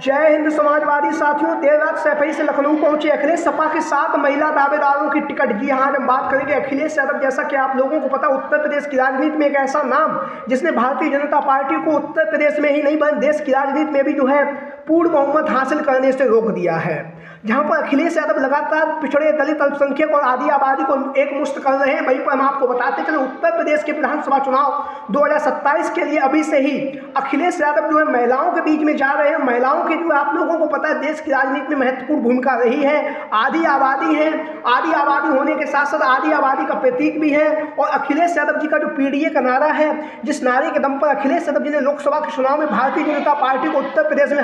जय हिंद समाजवादी साथियों, देर रात सैफई से लखनऊ पहुंचे अखिलेश। सपा के 7 महिला दावेदारों की टिकट। जी हाँ, हम बात करेंगे अखिलेश यादव। जैसा कि आप लोगों को पता, उत्तर प्रदेश की राजनीति में एक ऐसा नाम जिसने भारतीय जनता पार्टी को उत्तर प्रदेश में ही नहीं बल्कि देश की राजनीति में भी जो है पूर्ण बहुमत हासिल करने से रोक दिया है। जहां पर अखिलेश यादव लगातार पिछड़े, दलित, अल्पसंख्यक और आदि आबादी को एक मुश्त कर रहे हैं, वहीं पर हम आपको बताते चले उत्तर प्रदेश के विधानसभा चुनाव 2027 के लिए अभी से ही अखिलेश यादव जो है महिलाओं के बीच में जा रहे हैं। महिलाओं की जो आप लोगों को पता है देश की राजनीति में महत्वपूर्ण भूमिका रही है। आदि आबादी है, आदि आबादी होने के साथ साथ आदि आबादी का प्रतीक भी है। और अखिलेश यादव जी का जो पीडीए का नारा है, जिस नारे के दम पर अखिलेश यादव जी ने लोकसभा के चुनाव में भारतीय जनता पार्टी को उत्तर प्रदेश में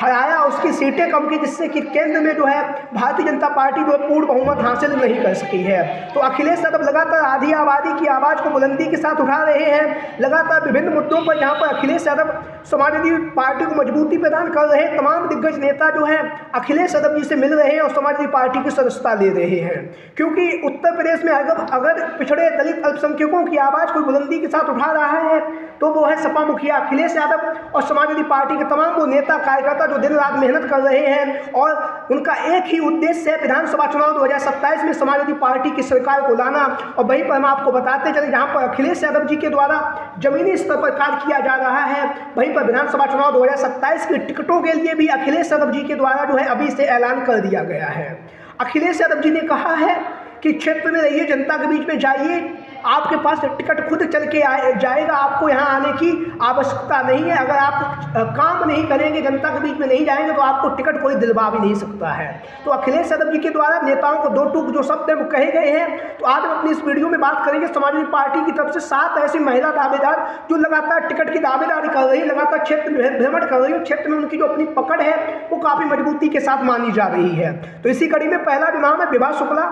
हराया, उसकी सीटें कम की, जिससे कि केंद्र में जो है भारतीय जनता पार्टी जो है पूर्ण बहुमत हासिल नहीं कर सकी है। तो अखिलेश यादव लगातार आधी आबादी की आवाज़ को बुलंदी के साथ उठा रहे हैं। लगातार विभिन्न मुद्दों पर जहां पर अखिलेश यादव समाजवादी पार्टी को मजबूती प्रदान कर रहे हैं, तमाम दिग्गज नेता जो है अखिलेश यादव जी से मिल रहे हैं और समाजवादी पार्टी की सदस्यता ले रहे हैं। क्योंकि उत्तर प्रदेश में अगर पिछड़े, दलित, अल्पसंख्यकों की आवाज़ को बुलंदी के साथ उठा रहा है तो वो है सपा मुखिया अखिलेश यादव और समाजवादी पार्टी के तमाम वो नेता कार्यकर्ता जो दिन रात मेहनत कर रहे हैं। और उनका एक ही उद्देश्य है विधानसभा चुनाव 2027 में समाजवादी पार्टी की सरकार को लाना। और वहीं पर हम आपको बताते चले जहां पर अखिलेश यादव जी के द्वारा जमीनी स्तर पर कार्य किया जा रहा है, वहीं पर विधानसभा चुनाव 2027 की टिकटों के लिए भी अखिलेश यादव जी के द्वारा जो है अभी से ऐलान कर दिया गया है। अखिलेश यादव जी ने कहा है कि क्षेत्र में रहिए, जनता के बीच में जाइए, आपके पास टिकट खुद चल के जाएगा, आपको यहाँ आने की आवश्यकता नहीं है। अगर आप काम नहीं करेंगे, जनता के बीच में नहीं जाएंगे तो आपको टिकट कोई दिलवा भी नहीं सकता है। तो अखिलेश यादव जी के द्वारा नेताओं को 2 टूक जो शब्द है वो कहे गए हैं। तो आज हम अपनी इस वीडियो में बात करेंगे समाजवादी पार्टी की तरफ से 7 ऐसी महिला दावेदार जो लगातार टिकट की दावेदारी कर रही है, लगातार क्षेत्र में भ्रमण कर रही है। क्षेत्र में उनकी जो अपनी पकड़ है वो काफ़ी मजबूती के साथ मानी जा रही है। तो इसी कड़ी में पहला जो नाम है विभा शुक्ला,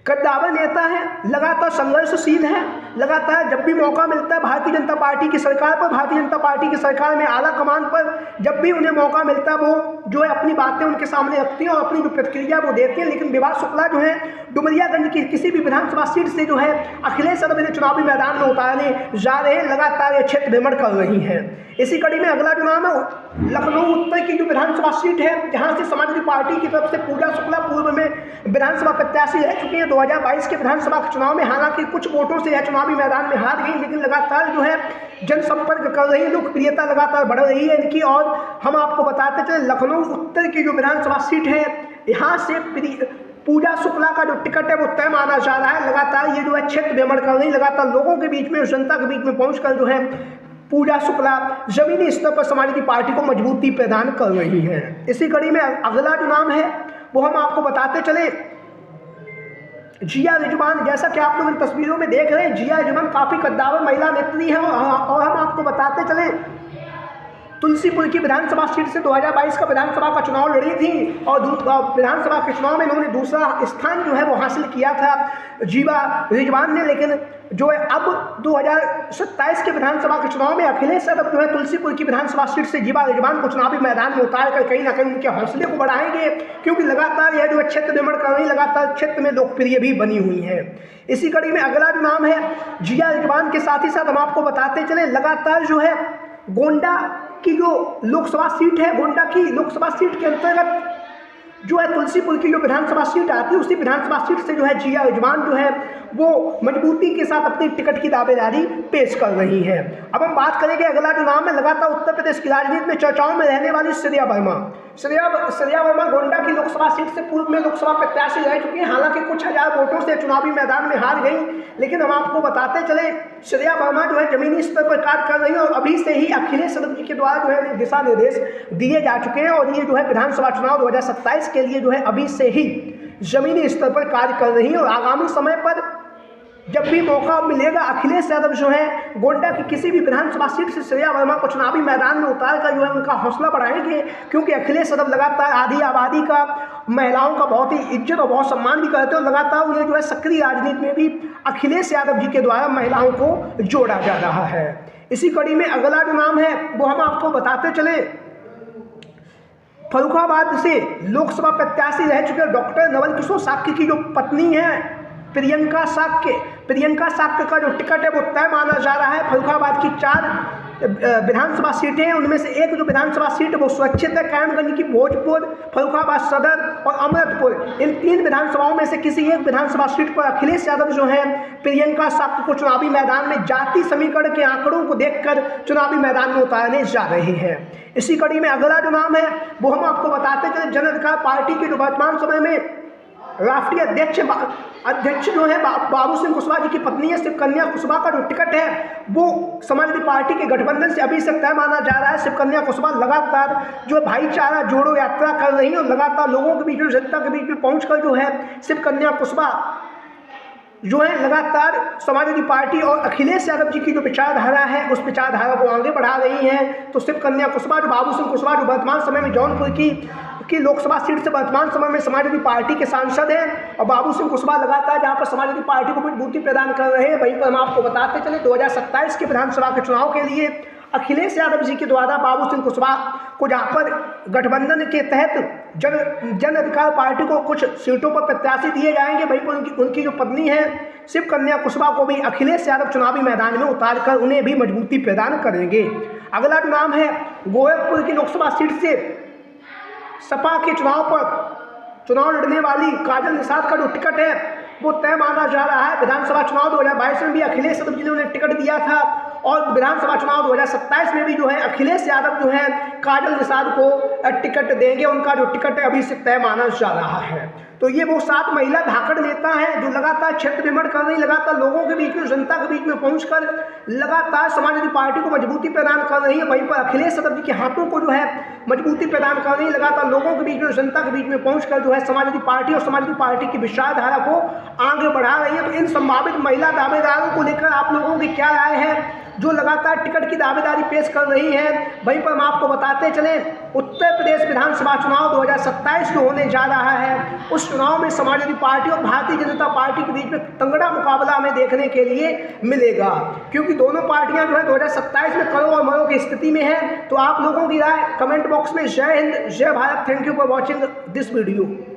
कद्दावर नेता है, लगातार संघर्षशील है, लगातार जब भी मौका मिलता है भारतीय जनता पार्टी की सरकार पर, भारतीय जनता पार्टी की सरकार में आला कमान पर जब भी उन्हें मौका मिलता है वो जो है अपनी बातें उनके सामने रखती हैं और अपनी जो प्रतिक्रिया वो देती हैं। लेकिन विभा शुक्ला जो है डुमरियागंज की किसी भी विधानसभा सीट से जो है अखिलेश यादव ने चुनावी मैदान में उतारने जा रहे हैं, लगातार ये क्षेत्र भ्रमण कर रही हैं। इसी कड़ी में अगला जो नाम है लखनऊ उत्तर की जो विधानसभा सीट है, जहां से समाजवादी पार्टी की तरफ से पूजा शुक्ला पूर्व में विधानसभा प्रत्याशी रह चुके हैं। 2022 के विधानसभा के चुनाव में हालांकि कुछ वोटों से यह चुनावी मैदान में हार गई, लेकिन लगातार जो है जनसंपर्क कर रही है, लोकप्रियता लगातार बढ़ रही है इनकी। और हम आपको बताते चले लखनऊ उत्तर की जो विधानसभा सीट है, यहाँ से पूजा शुक्ला का जो टिकट है वो तय माना जा रहा है। लगातार ये जो है क्षेत्र भ्रमण कर रही है, लगातार लोगों के बीच में, जनता के बीच में पहुंचकर जो है पूजा शुक्ला जमीनी स्तर पर समाजवादी पार्टी को मजबूती प्रदान कर रही है। इसी कड़ी में अगला जो नाम है वो हम आपको बताते चले जिया रिजवान। जैसा कि आप लोग इन तस्वीरों में देख रहे हैं, जिया रिजवान काफ़ी कद्दावर महिला नेत्री है और हम आपको बताते चले तुलसीपुर की विधानसभा सीट से 2022 का विधानसभा का चुनाव लड़ी थी और विधानसभा के चुनाव में इन्होंने दूसरा स्थान जो है वो हासिल किया था जिया रिजवान ने। लेकिन जो है अब 2027 के विधानसभा के चुनाव में अखिलेश यादव जो है तुलसीपुर की विधानसभा सीट से जिया रिजवान को चुनावी मैदान में उतार कर कहीं ना कहीं उनके हौसले को बढ़ाएंगे, क्योंकि लगातार यह जो है क्षेत्र भ्रमण कर रही, लगातार क्षेत्र में लोकप्रिय भी बनी हुई है। इसी कड़ी में अगला जो नाम है जिया रिजवान के साथ ही साथ हम आपको बताते चले लगातार जो है गोंडा की जो लोकसभा सीट है, गोंडा की लोकसभा सीट के अंतर्गत जो है तुलसीपुर की जो विधानसभा सीट आती है, उसी विधानसभा सीट से जो है जिया रिजवान जो है वो मजबूती के साथ अपनी टिकट की दावेदारी पेश कर रही है। अब हम बात करेंगे अगला जो नाम है लगातार उत्तर प्रदेश की राजनीति में चर्चाओं में रहने वाली श्रेया वर्मा। श्रेया वर्मा गोंडा की लोकसभा सीट से पूर्व में लोकसभा प्रत्याशी रह चुकी हैं, हालांकि कुछ हजार वोटों से चुनावी मैदान में हार गई, लेकिन हम आपको बताते चले श्रेया वर्मा जो है जमीनी स्तर पर कार्य कर रही है और अभी से ही अखिलेश यादव जी के द्वारा जो है दिशा निर्देश दिए जा चुके हैं और ये जो है विधानसभा चुनाव 2027 के लिए जो है अभी से ही जमीनी स्तर पर कार्य कर रही है। और आगामी समय पर जब भी मौका मिलेगा अखिलेश यादव जो है गोंडा की किसी भी विधानसभा सीट से श्रेया वर्मा को चुनावी मैदान में उतार कर जो है उनका हौसला बढ़ाएंगे, क्योंकि अखिलेश यादव लगातार आधी आबादी का, महिलाओं का बहुत ही इज्जत और बहुत सम्मान भी करते हैं और लगातार उन्हें जो है सक्रिय राजनीति में भी अखिलेश यादव जी के द्वारा महिलाओं को जोड़ा जा रहा है। इसी कड़ी में अगला जो नाम है वो हम आपको बताते चले फर्रुखाबाद से लोकसभा प्रत्याशी रह चुके डॉक्टर नवल किशोर साक्य की जो पत्नी है प्रियंका साक्य का जो टिकट है वो तय माना जा रहा है। फर्रुखाबाद की 4 विधानसभा सीटें हैं, उनमें से एक जो विधानसभा सीट वो सुरक्षित है कायमगंज की, भोजपुर, फर्रुखाबाद सदर और अमृतपुर। इन 3 विधानसभाओं में से किसी एक विधानसभा सीट पर अखिलेश यादव जो है प्रियंका साक्य को चुनावी मैदान में जाति समीकरण के आंकड़ों को देखकर चुनावी मैदान में उतारने जा रहे हैं। इसी कड़ी में अगला जो नाम है वो हम आपको बताते चले, जन अधिकार पार्टी के जो वर्तमान समय में राष्ट्रीय अध्यक्ष जो है बाबू सिंह कुशवाहा जी की पत्नी है शिवकन्या कुशवाहा का जो टिकट है वो समाजवादी पार्टी के गठबंधन से अभी से तय माना जा रहा है। शिवकन्या कुशवाहा लगातार जो भाईचारा जोड़ो यात्रा कर रही है और लगातार लोगों के बीच में, जनता के बीच में पहुंचकर जो है शिवकन्या कुशवाहा जो है लगातार समाजवादी पार्टी और अखिलेश यादव जी की जो विचारधारा है उस विचारधारा को आगे बढ़ा रही हैं। तो शिवकन्या कुशवाहा, बाबू सिंह कुशवाहा जो वर्तमान समय में जौनपुर की लोकसभा सीट से वर्तमान समय में समाजवादी पार्टी के सांसद हैं, और बाबू सिंह कुशवाहा लगातार जहां पर समाजवादी पार्टी को मजबूती प्रदान कर रहे हैं, वहीं पर हम आपको बताते चले 2027 के विधानसभा के चुनाव के लिए अखिलेश यादव जी के द्वारा बाबू सिंह कुशवाहा को जहाँ पर गठबंधन के तहत जन अधिकार पार्टी को कुछ सीटों पर प्रत्याशी दिए जाएंगे, वहीं पर उनकी जो पत्नी है शिवकन्या कुशवाहा को भी अखिलेश यादव चुनावी मैदान में उतारकर उन्हें भी मजबूती प्रदान करेंगे। अगला जो नाम है गोरखपुर की लोकसभा सीट से सपा के चुनाव लड़ने वाली काजल निषाद का जो टिकट है वो तय माना जा रहा है। विधानसभा चुनाव 2022 में भी अखिलेश यादव जी ने उन्हें टिकट दिया था और विधानसभा चुनाव 2027 में भी जो है अखिलेश यादव जो है काजल निषाद को टिकट देंगे। उनका जो टिकट है अभी से तय माना जा रहा है। तो ये वो 7 महिला धाकड़ नेता हैं जो लगातार क्षेत्र भ्रमण कर रही, लगातार लोगों के बीच में, जनता के बीच में पहुंचकर लगातार समाजवादी पार्टी को मजबूती प्रदान कर रही है। वहीं पर अखिलेश यादव जी के हाथों को जो है मजबूती प्रदान कर रही है, लगातार लोगों के बीच में, जनता के बीच में पहुंचकर जो है समाजवादी पार्टी और समाजवादी पार्टी की विचारधारा को आगे बढ़ा रही है। तो इन संभावित महिला दावेदारों को लेकर आप लोगों की क्या राय है जो लगातार टिकट की दावेदारी पेश कर रही है? वहीं पर हम आपको बताते चले उत्तर प्रदेश विधानसभा चुनाव 2027 जो होने जा रहा है उस चुनाव में समाजवादी पार्टी और भारतीय जनता पार्टी के बीच में तगड़ा मुकाबला हमें देखने के लिए मिलेगा, क्योंकि दोनों पार्टियां जो है 2027 में करो और मरो की स्थिति में है। तो आप लोगों की राय कमेंट बॉक्स में। जय हिंद, जय Bharat. Thank you for watching this video.